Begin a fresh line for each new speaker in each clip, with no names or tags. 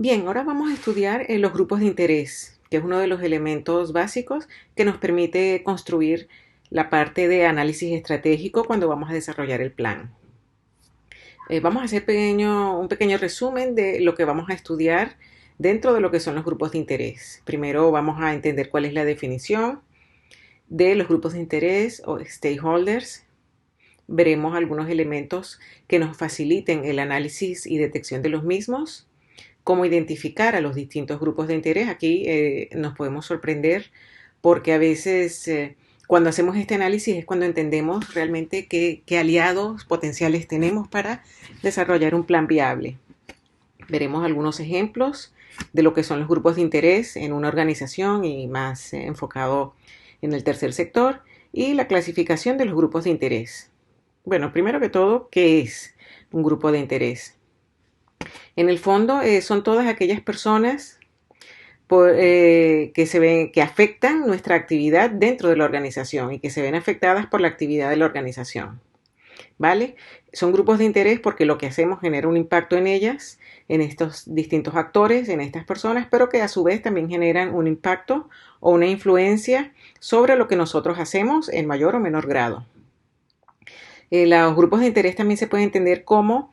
Bien, ahora vamos a estudiar los grupos de interés, que es uno de los elementos básicos que nos permite construir la parte de análisis estratégico cuando vamos a desarrollar el plan. Vamos a hacer un pequeño resumen de lo que vamos a estudiar dentro de lo que son los grupos de interés. Primero vamos a entender cuál es la definición de los grupos de interés o stakeholders. Veremos algunos elementos que nos faciliten el análisis y detección de los mismos, cómo identificar a los distintos grupos de interés. Aquí nos podemos sorprender porque a veces cuando hacemos este análisis es cuando entendemos realmente qué aliados potenciales tenemos para desarrollar un plan viable. Veremos algunos ejemplos de lo que son los grupos de interés en una organización y más enfocado en el tercer sector, y la clasificación de los grupos de interés. Bueno, primero que todo, ¿qué es un grupo de interés? En el fondo son todas aquellas personas que afectan nuestra actividad dentro de la organización y que se ven afectadas por la actividad de la organización. ¿Vale? Son grupos de interés porque lo que hacemos genera un impacto en ellas, en estos distintos actores, en estas personas, pero que a su vez también generan un impacto o una influencia sobre lo que nosotros hacemos en mayor o menor grado. Los grupos de interés también se pueden entender como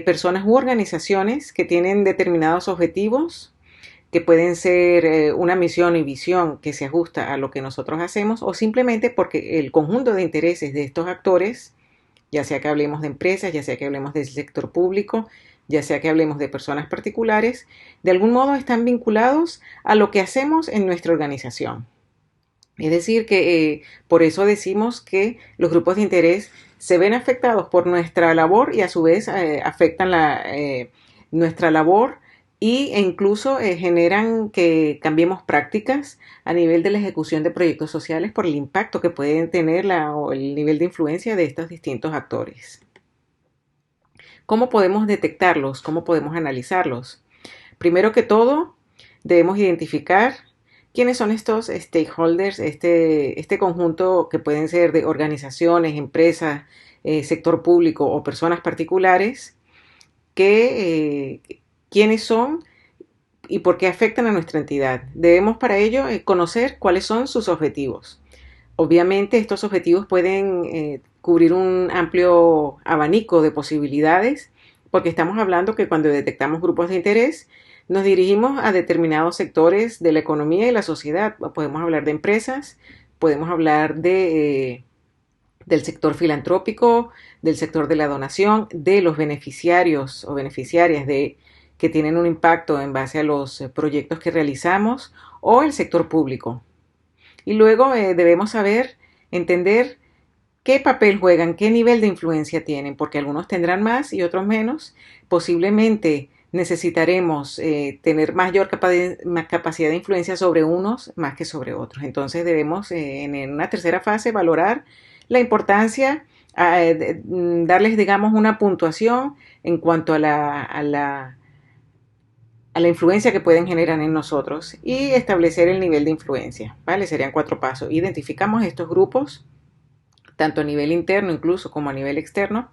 personas u organizaciones que tienen determinados objetivos, que pueden ser una misión y visión que se ajusta a lo que nosotros hacemos, o simplemente porque el conjunto de intereses de estos actores, ya sea que hablemos de empresas, ya sea que hablemos del sector público, ya sea que hablemos de personas particulares, de algún modo están vinculados a lo que hacemos en nuestra organización. Es decir, que por eso decimos que los grupos de interés se ven afectados por nuestra labor y a su vez afectan nuestra labor e incluso generan que cambiemos prácticas a nivel de la ejecución de proyectos sociales por el impacto que pueden tener o el nivel de influencia de estos distintos actores. ¿Cómo podemos detectarlos? ¿Cómo podemos analizarlos? Primero que todo, debemos identificar quiénes son estos stakeholders, este conjunto que pueden ser de organizaciones, empresas, sector público o personas particulares, quiénes son y por qué afectan a nuestra entidad. Debemos para ello conocer cuáles son sus objetivos. Obviamente estos objetivos pueden cubrir un amplio abanico de posibilidades, porque estamos hablando que cuando detectamos grupos de interés nos dirigimos a determinados sectores de la economía y la sociedad. Podemos hablar de empresas, podemos hablar del sector filantrópico, del sector de la donación, de los beneficiarios o beneficiarias que tienen un impacto en base a los proyectos que realizamos, o el sector público. Y luego debemos entender qué papel juegan, qué nivel de influencia tienen, porque algunos tendrán más y otros menos. Posiblemente necesitaremos tener mayor capacidad de influencia sobre unos más que sobre otros. Entonces debemos en una tercera fase valorar la importancia, darles, digamos, una puntuación en cuanto a la influencia que pueden generar en nosotros y establecer el nivel de influencia, ¿vale? Serían 4 pasos. Identificamos estos grupos, tanto a nivel interno incluso como a nivel externo,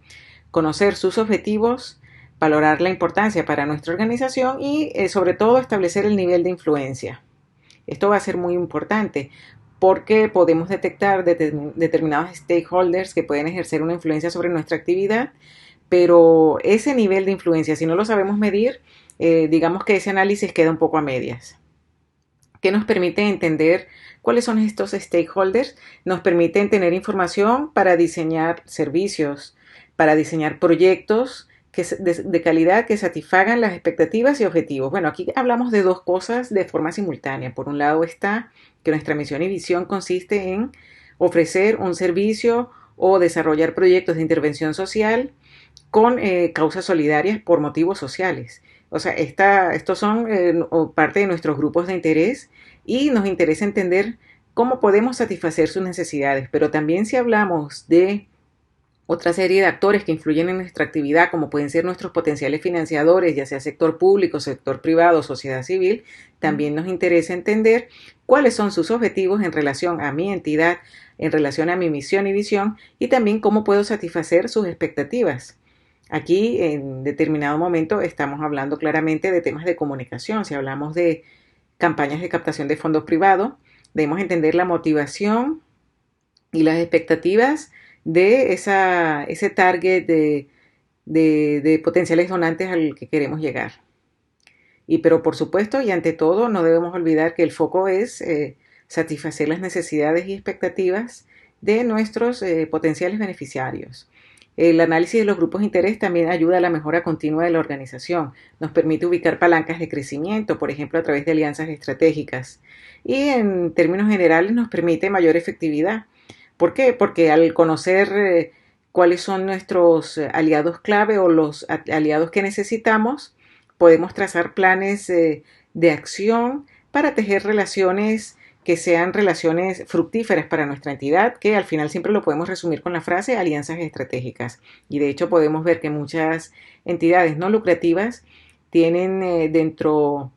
conocer sus objetivos, valorar la importancia para nuestra organización y sobre todo establecer el nivel de influencia. Esto va a ser muy importante porque podemos detectar determinados stakeholders que pueden ejercer una influencia sobre nuestra actividad, pero ese nivel de influencia, si no lo sabemos medir, digamos que ese análisis queda un poco a medias. ¿Qué nos permite entender cuáles son estos stakeholders? Nos permiten tener información para diseñar servicios, para diseñar proyectos de calidad que satisfagan las expectativas y objetivos. Bueno, aquí hablamos de dos cosas de forma simultánea. Por un lado está que nuestra misión y visión consiste en ofrecer un servicio o desarrollar proyectos de intervención social con causas solidarias por motivos sociales. O sea, estos son parte de nuestros grupos de interés y nos interesa entender cómo podemos satisfacer sus necesidades. Pero también si hablamos de otra serie de actores que influyen en nuestra actividad, como pueden ser nuestros potenciales financiadores, ya sea sector público, sector privado, sociedad civil, también nos interesa entender cuáles son sus objetivos en relación a mi entidad, en relación a mi misión y visión, y también cómo puedo satisfacer sus expectativas. Aquí, en determinado momento, estamos hablando claramente de temas de comunicación. Si hablamos de campañas de captación de fondos privados, debemos entender la motivación y las expectativas de ese target de potenciales donantes al que queremos llegar. Pero por supuesto y ante todo no debemos olvidar que el foco es satisfacer las necesidades y expectativas de nuestros potenciales beneficiarios. El análisis de los grupos de interés también ayuda a la mejora continua de la organización. Nos permite ubicar palancas de crecimiento, por ejemplo, a través de alianzas estratégicas. Y en términos generales nos permite mayor efectividad. ¿Por qué? Porque al conocer cuáles son nuestros aliados clave o los aliados que necesitamos, podemos trazar planes de acción para tejer relaciones que sean relaciones fructíferas para nuestra entidad, que al final siempre lo podemos resumir con la frase alianzas estratégicas. Y de hecho podemos ver que muchas entidades no lucrativas tienen dentro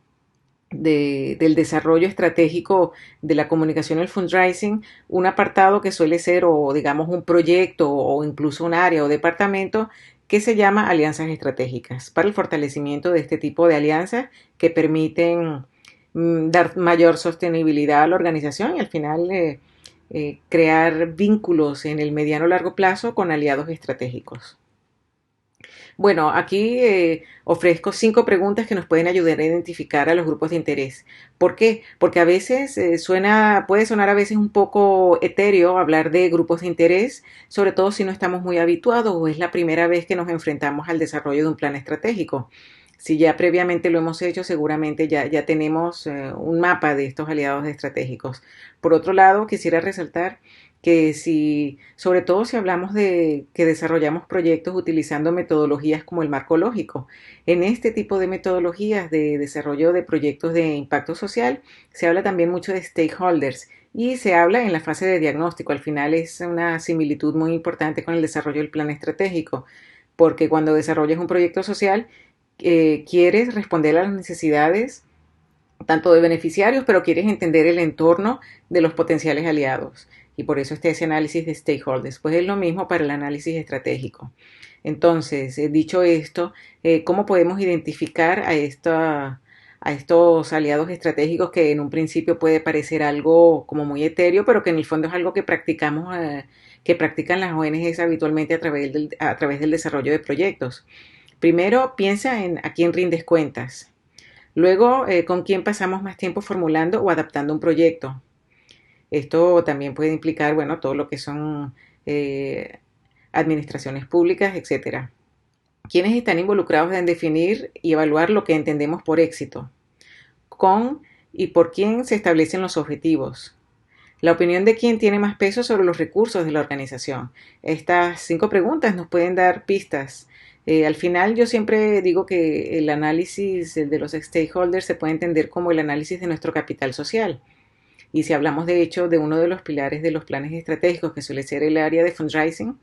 del desarrollo estratégico de la comunicación, el fundraising, un apartado que suele ser o digamos un proyecto o incluso un área o departamento que se llama alianzas estratégicas para el fortalecimiento de este tipo de alianzas que permiten dar mayor sostenibilidad a la organización y al final crear vínculos en el mediano o largo plazo con aliados estratégicos. Bueno, aquí ofrezco 5 preguntas que nos pueden ayudar a identificar a los grupos de interés. ¿Por qué? Porque a veces puede sonar a veces un poco etéreo hablar de grupos de interés, sobre todo si no estamos muy habituados o es la primera vez que nos enfrentamos al desarrollo de un plan estratégico. Si ya previamente lo hemos hecho, seguramente ya tenemos un mapa de estos aliados estratégicos. Por otro lado, quisiera resaltar que sobre todo si hablamos de que desarrollamos proyectos utilizando metodologías como el marco lógico, en este tipo de metodologías de desarrollo de proyectos de impacto social, se habla también mucho de stakeholders y se habla en la fase de diagnóstico. Al final es una similitud muy importante con el desarrollo del plan estratégico, porque cuando desarrollas un proyecto social, quieres responder a las necesidades tanto de beneficiarios, pero quieres entender el entorno de los potenciales aliados. Y por eso ese análisis de stakeholders. Pues es lo mismo para el análisis estratégico. Entonces, dicho esto, ¿cómo podemos identificar a estos aliados estratégicos que en un principio puede parecer algo como muy etéreo, pero que en el fondo es algo que practicamos, que practican las ONGs habitualmente a través del desarrollo de proyectos? Primero, piensa en a quién rindes cuentas. Luego, con quién pasamos más tiempo formulando o adaptando un proyecto. Esto también puede implicar, bueno, todo lo que son administraciones públicas, etcétera. ¿Quiénes están involucrados en definir y evaluar lo que entendemos por éxito? ¿Con y por quién se establecen los objetivos? La opinión de quién tiene más peso sobre los recursos de la organización. Estas 5 preguntas nos pueden dar pistas. Al final yo siempre digo que el análisis de los stakeholders se puede entender como el análisis de nuestro capital social. Y si hablamos de hecho de uno de los pilares de los planes estratégicos, que suele ser el área de fundraising,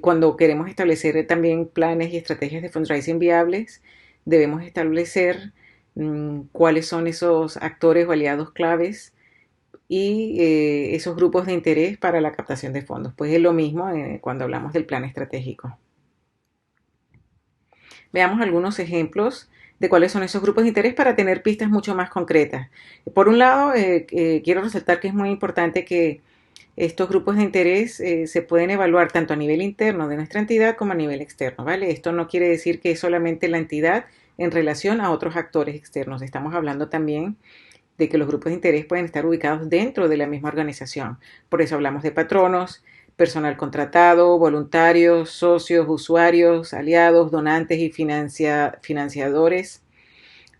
cuando queremos establecer también planes y estrategias de fundraising viables, debemos establecer cuáles son esos actores o aliados claves y esos grupos de interés para la captación de fondos. Pues es lo mismo cuando hablamos del plan estratégico. Veamos algunos ejemplos de cuáles son esos grupos de interés para tener pistas mucho más concretas. Por un lado, quiero resaltar que es muy importante que estos grupos de interés se pueden evaluar tanto a nivel interno de nuestra entidad como a nivel externo, ¿vale? Esto no quiere decir que es solamente la entidad en relación a otros actores externos. Estamos hablando también de que los grupos de interés pueden estar ubicados dentro de la misma organización. Por eso hablamos de patronos, personal contratado, voluntarios, socios, usuarios, aliados, donantes y financiadores,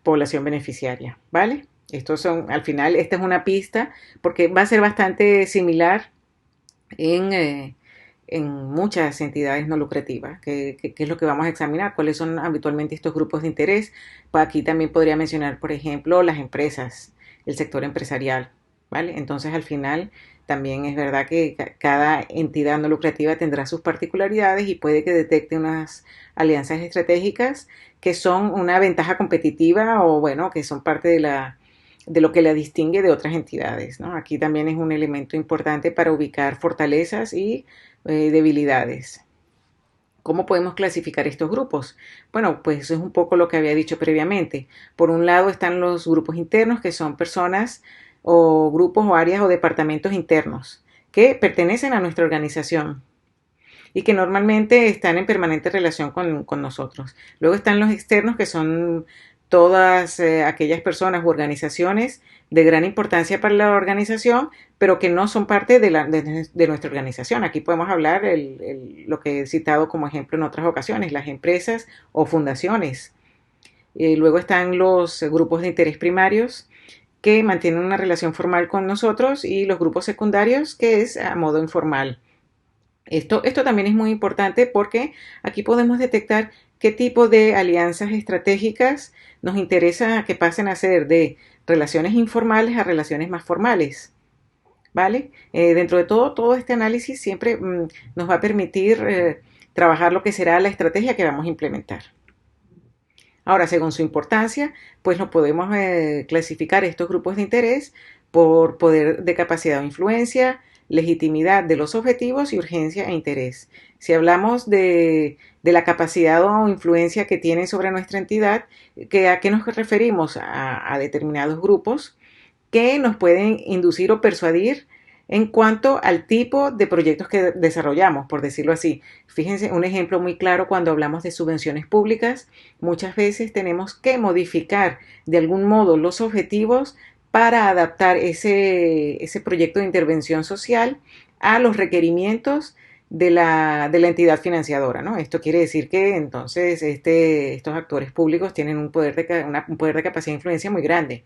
población beneficiaria, ¿vale? Estos son, al final, esta es una pista porque va a ser bastante similar en muchas entidades no lucrativas, que es lo que vamos a examinar, cuáles son habitualmente estos grupos de interés. Pues aquí también podría mencionar, por ejemplo, las empresas, el sector empresarial, ¿vale? Entonces, al final, también es verdad que cada entidad no lucrativa tendrá sus particularidades y puede que detecte unas alianzas estratégicas que son una ventaja competitiva o, bueno, que son parte de lo que la distingue de otras entidades, ¿no? Aquí también es un elemento importante para ubicar fortalezas y debilidades. ¿Cómo podemos clasificar estos grupos? Bueno, pues eso es un poco lo que había dicho previamente. Por un lado están los grupos internos, que son personas o grupos o áreas o departamentos internos que pertenecen a nuestra organización y que normalmente están en permanente relación con nosotros. Luego están los externos, que son todas aquellas personas u organizaciones de gran importancia para la organización, pero que no son parte de nuestra organización. Aquí podemos hablar lo que he citado como ejemplo en otras ocasiones, las empresas o fundaciones. Luego están los grupos de interés primarios, que mantienen una relación formal con nosotros, y los grupos secundarios, que es a modo informal. Esto también es muy importante porque aquí podemos detectar qué tipo de alianzas estratégicas nos interesa que pasen a ser de relaciones informales a relaciones más formales. ¿Vale? Dentro de todo este análisis siempre nos va a permitir trabajar lo que será la estrategia que vamos a implementar. Ahora, según su importancia, pues nos podemos clasificar estos grupos de interés por poder de capacidad o influencia, legitimidad de los objetivos y urgencia e interés. Si hablamos de la capacidad o influencia que tienen sobre nuestra entidad, ¿a qué nos referimos? A determinados grupos que nos pueden inducir o persuadir en cuanto al tipo de proyectos que desarrollamos, por decirlo así. Fíjense, un ejemplo muy claro: cuando hablamos de subvenciones públicas, muchas veces tenemos que modificar de algún modo los objetivos para adaptar ese proyecto de intervención social a los requerimientos de la entidad financiadora, ¿no? Esto quiere decir que entonces estos actores públicos tienen un poder de capacidad de influencia muy grande.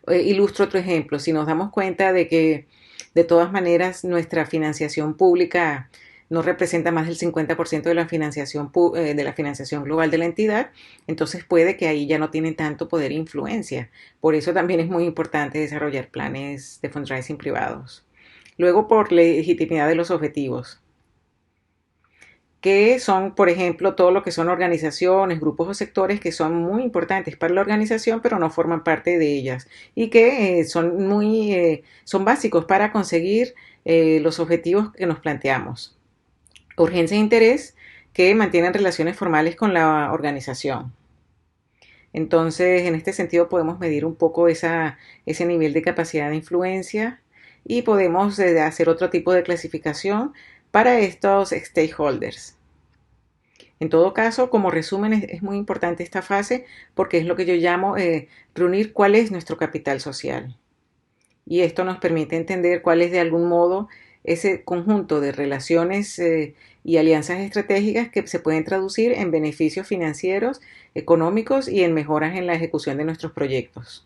Ilustro otro ejemplo. Si nos damos cuenta de que de todas maneras nuestra financiación pública no representa más del 50% de la financiación global de la entidad, entonces puede que ahí ya no tienen tanto poder e influencia. Por eso también es muy importante desarrollar planes de fundraising privados. Luego, por legitimidad de los objetivos, que son, por ejemplo, todo lo que son organizaciones, grupos o sectores que son muy importantes para la organización, pero no forman parte de ellas, y que son básicos para conseguir los objetivos que nos planteamos. Urgencia e interés, que mantienen relaciones formales con la organización. Entonces, en este sentido podemos medir un poco ese nivel de capacidad de influencia, y podemos hacer otro tipo de clasificación para estos stakeholders. En todo caso, como resumen, es muy importante esta fase porque es lo que yo llamo reunir cuál es nuestro capital social. Y esto nos permite entender cuál es de algún modo ese conjunto de relaciones y alianzas estratégicas que se pueden traducir en beneficios financieros, económicos y en mejoras en la ejecución de nuestros proyectos.